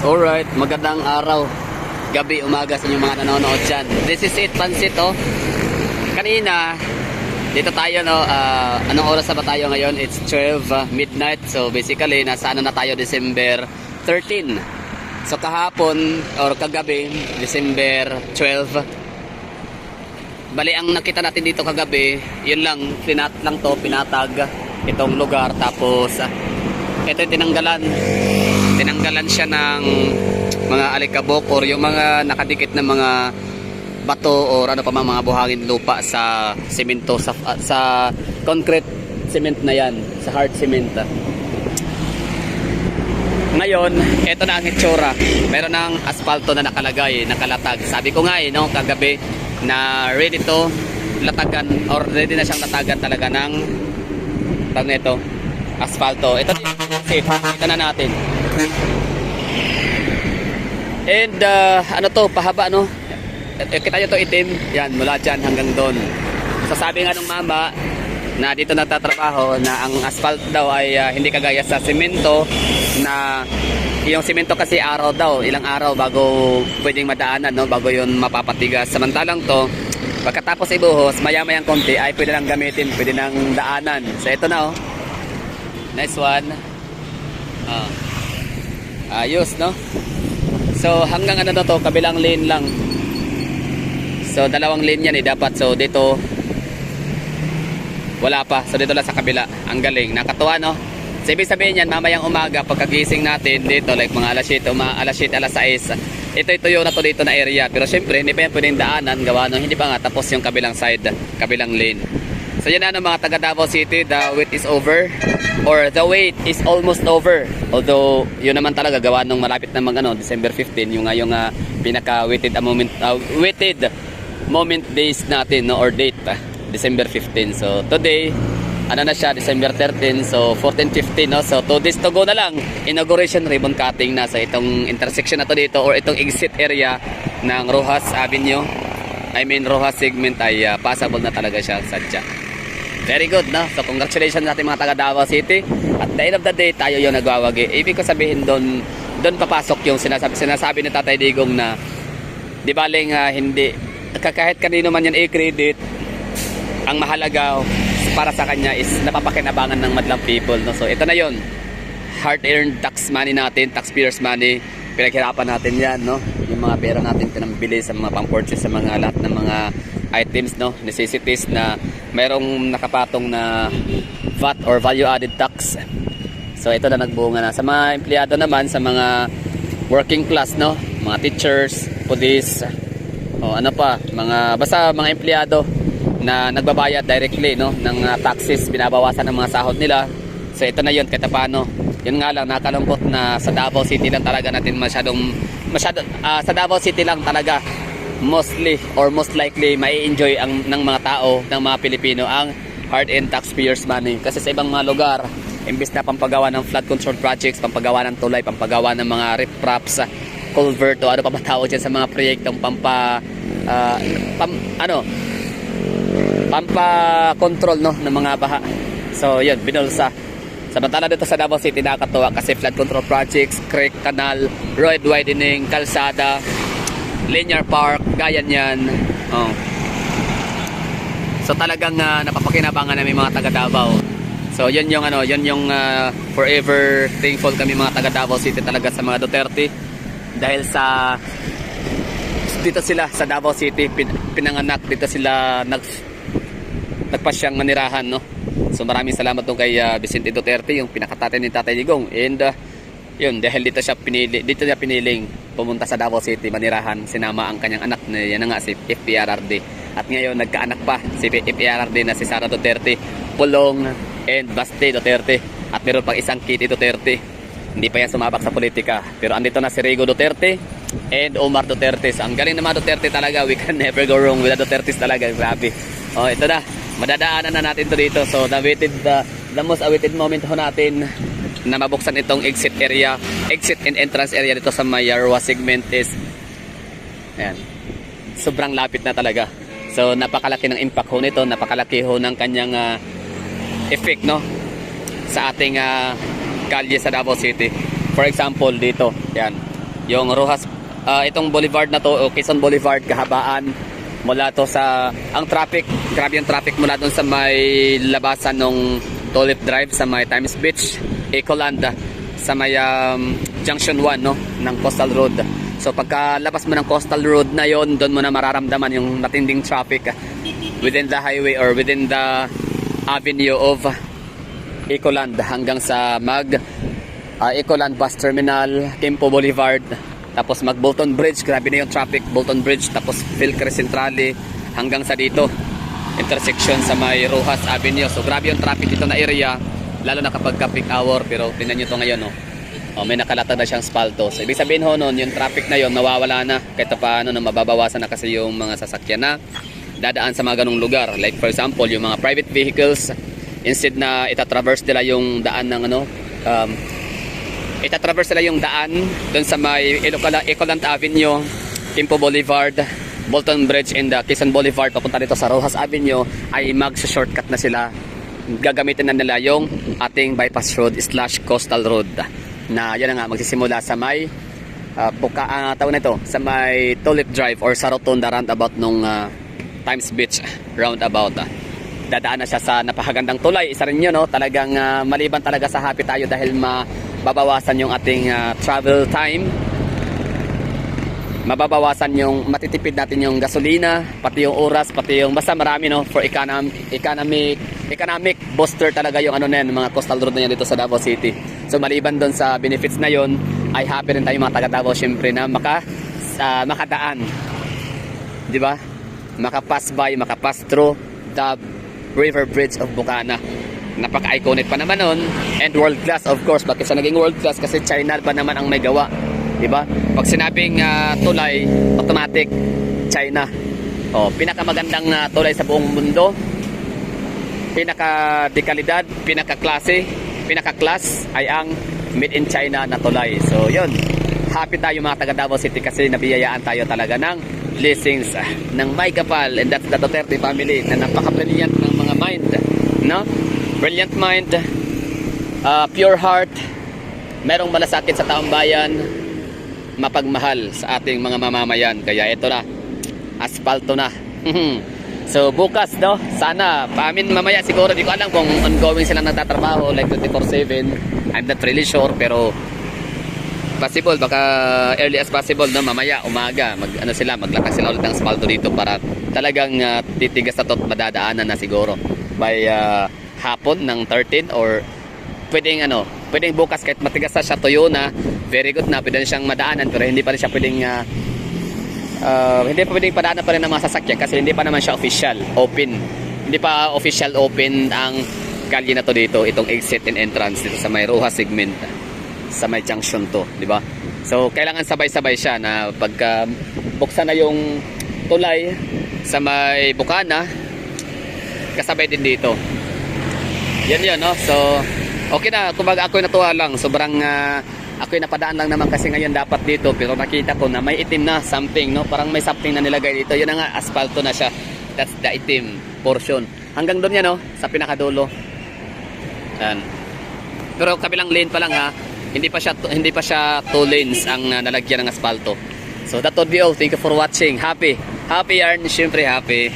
Alright, magandang araw, gabi, umaga sa inyong mga nanonood dyan. This is it, Pansit, oh. Kanina, dito tayo, no, anong oras na ba tayo ngayon? It's 12 midnight. So basically, nasa ano na tayo, December 13. So kahapon, or kagabi, December 12. Bali, ang nakita natin dito kagabi, yun lang, pinatag itong lugar. Tapos, ito tinanggalan siya ng mga alikabok or yung mga nakadikit na mga bato or ano pa mga buhangin lupa sa semento, sa concrete cement na yan, sa hard cement. Ngayon, ito na ang itsura. Meron ng asfalto na nakalagay, nakalatag. Sabi ko nga no, kagabi na ready to latagan or ready na siyang latagan talaga ng tag nito, asfalto. Ito kita na natin. And ano to, pahaba no. Kita nyo to itim. Yan, mula dyan hanggang doon. So sabi nga ng mama na dito nagtatrabaho na ang asphalt daw ay hindi kagaya sa semento, na yung semento kasi araw daw, ilang araw bago pwedeng madaanan, no, bago yun mapapatigas. Samantalang to, pagkatapos ibuhos, maya-mayang konti ay pwede nang gamitin, pwede nang daanan. So ito na oh. Nice one. Ayos no. So hanggang ano na to, kabilang lane lang. So dalawang lane yan dapat. So dito wala pa. So dito lang sa kabila. Ang galing, nakatuwa no. So ibig sabihin yan, mamayang umaga pagkagising natin dito, like mga alas 7, alas 6, ito yung na to dito na area. Pero syempre hindi pa yan pwedeng daanan, gawa no, hindi pa nga tapos yung kabilang side, kabilang lane. So yan na mga taga Davao City, the wait is over, or the wait is almost over. Although yun naman talaga gawa nung malapit na December 15, yung pinaka waited moment days natin, no, or date, December 15. So today ano na siya, December 13. So 14, 15 no. So 2 days to go na lang, inauguration ribbon cutting na sa itong intersection na to dito, or itong exit area ng Rojas Avenue. Rojas segment ay passable na talaga siya, sadya. Very good, no? So congratulations sa ating mga taga Davao City. At the end of the day, tayo yung nagwawagi. Ibig ko sabihin doon papasok yung sinasabi ni Tatay Digong na di baling hindi, kahit kanino man yan i-credit, ang mahalaga para sa kanya is napapakinabangan ng madlang people, no? So ito na yon, hard-earned tax money natin, taxpayers money, pinaghirapan natin yan, no? Yung mga pera natin pinambili sa mga pang-purchase, sa mga lahat ng mga items, no, necessities na mayroong nakapatong na VAT or value added tax. So ito na nagbunga na sa mga empleyado naman, sa mga working class, no, mga teachers, police, o ano pa, basta mga empleyado na nagbabayad directly, no, ng taxes, binabawasan ng mga sahod nila. So ito na yun, kahit paano. Yun nga lang, nakalungkot na sa Davao City lang talaga natin masyado, sa Davao City lang talaga mostly or most likely mai-enjoy ng mga tao, ng mga Pilipino, ang hard-earned taxpayers money. Kasi sa ibang mga lugar, imbis na pampagawa ng flood control projects, pampagawa ng tulay, pampagawa ng mga ripraps, culvert, o ano pa ba tawag dyan sa mga proyektong pampa-control, no, ng mga baha. So yun, binulsa. Samantala dito sa Davao City, nakakatuwa kasi flood control projects, creek, canal, road widening, kalsada, linear park, gayan yan. Oh. So talagang napapakinabangan namin mga taga Davao. So yun yung forever thankful kami mga taga Davao City talaga sa mga Duterte, dahil dito sila sa Davao City pinanganak, dito sila nagpasyang manirahan, no. So maraming salamat dun kay Vicente Duterte, yung pinakatatay ni Tatay Digong. And yun, dahil dito niya piniling pumunta sa Davao City manirahan, sinama ang kanyang anak na yan nga si FPRRD. At ngayon nagkaanak pa si FPRRD na si Sara Duterte, Pulong and Baste Duterte. At meron pang isang Kitty Duterte. Hindi pa yan sumabak sa politika, pero andito na si Rigo Duterte and Omar Duterte. So ang galing naman Duterte talaga, we can never go wrong with the Dutertes talaga, grabe. Oh, ito na, madadaanan na natin to dito. So the most awaited moment ho natin na mabuksan itong exit and entrance area dito sa may Rojas segment is ayan, sobrang lapit na talaga. So napakalaki ng impact ho nito, napakalaki ho ng kanyang effect, no, sa ating kalye sa Davao City. For example dito, yan, Yung Rojas, itong boulevard na to, Quezon Boulevard, kahabaan mula to sa, ang traffic, grabe yung traffic mula doon sa may labasan ng Tulip Drive, sa may Times Beach, Ecoland, sa may Junction 1, no, ng Coastal Road. So pagkalabas mo ng Coastal Road na yon, doon mo na mararamdaman yung matinding traffic within the highway or within the avenue of Ecoland hanggang sa Ecoland Bus Terminal, Quimpo Boulevard, tapos Bolton Bridge, grabe na yung traffic, Bolton Bridge, tapos Philcres Centrale hanggang sa dito intersection sa may Rojas Avenue. So grabe yung traffic dito na area, lalo na kapag peak hour. Pero tingnan nyo to ngayon, no? May nakalatag na siyang spalto. So ibig sabihin ho nun, yung traffic na yon nawawala na kahit paano, na mababawasan na kasi yung mga sasakyan na dadaan sa mga ganong lugar. Like for example, yung mga private vehicles, instead na itatraverse nila yung daan ng itatraverse nila yung daan doon sa may Ecoland Avenue, Quimpo Boulevard, Bolton Bridge, and Quezon Boulevard papunta dito sa Rojas Avenue, ay mag-shortcut na sila. Gagamitin na nila yung ating bypass road / coastal road na yan nga magsisimula sa may tawag nito, sa may Tulip Drive or sa Rotunda roundabout nung Times Beach roundabout. Dadaan na siya sa napakagandang tulay. Isa rin yun, no? Talagang maliban talaga sa happy tayo dahil mababawasan yung ating travel time, mababawasan yung, matitipid natin yung gasolina, pati yung oras, pati yung basta marami, no, for economic booster talaga yung ano na yan, mga coastal road na yan dito sa Davao City. So maliban doon sa benefits na yon, ay happy rin tayo mga taga Davao syempre na makadaan, di ba, makapass by, makapass through the River Bridge of Bukana. Napaka-iconic pa naman nun, and world class of course. Bakit siya naging world class? Kasi China pa naman ang may gawa, diba? Pag sinabing tulay, automatic China. Pinakamagandang tulay sa buong mundo, pinaka-dekalidad, pinaka-klase, pinaka-class ay ang made in China na tulay. So yun, happy tayo mga taga Davao City kasi nabiyayaan tayo talaga ng blessings ng may kapal, and that's the Duterte family na napaka-brilliant ng mga mind, no? Brilliant mind, pure heart, merong malasakit sa taong bayan, mapagmahal sa ating mga mamamayan. Kaya ito na, aspalto na. So bukas, no, sana paamin mamaya siguro, di ko alam kung ongoing silang nagtatrabaho like 24/7, I'm not really sure, pero possible, baka early as possible, no, mamaya umaga maglatag sila ulit ng aspalto dito para talagang titigas na to at madadaanan na siguro by hapon ng 13, or pwedeng bukas kahit matigas na siya, tuyo na, very good na, pwede siyang madaanan, pero hindi pa rin siya pwedeng hindi pa pwedeng padaanan pa rin ng mga sasakyan kasi hindi pa naman siya official open ang kalye na to dito, itong exit and entrance dito sa may Rojas segment, sa may junction to, di ba? So kailangan sabay-sabay siya na pagka buksan na yung tulay sa may Bukana, kasabay din dito. Yan yun, no? So okay na, kumbaga ako'y natuwa lang, sobrang ako'y napadaan lang naman kasi ngayon dapat dito, pero nakita ko na may itim na something, no? Parang may something na nilagay dito. Yun na nga, asphalto na siya. That's the itim portion. Hanggang doon yan, no? Sa pinakadulo. Yan. Pero kabilang lane pa lang, ha? Hindi pa siya 2 lanes ang nalagyan ng asphalto. So that would be all. Thank you for watching. Happy yarn, syempre happy.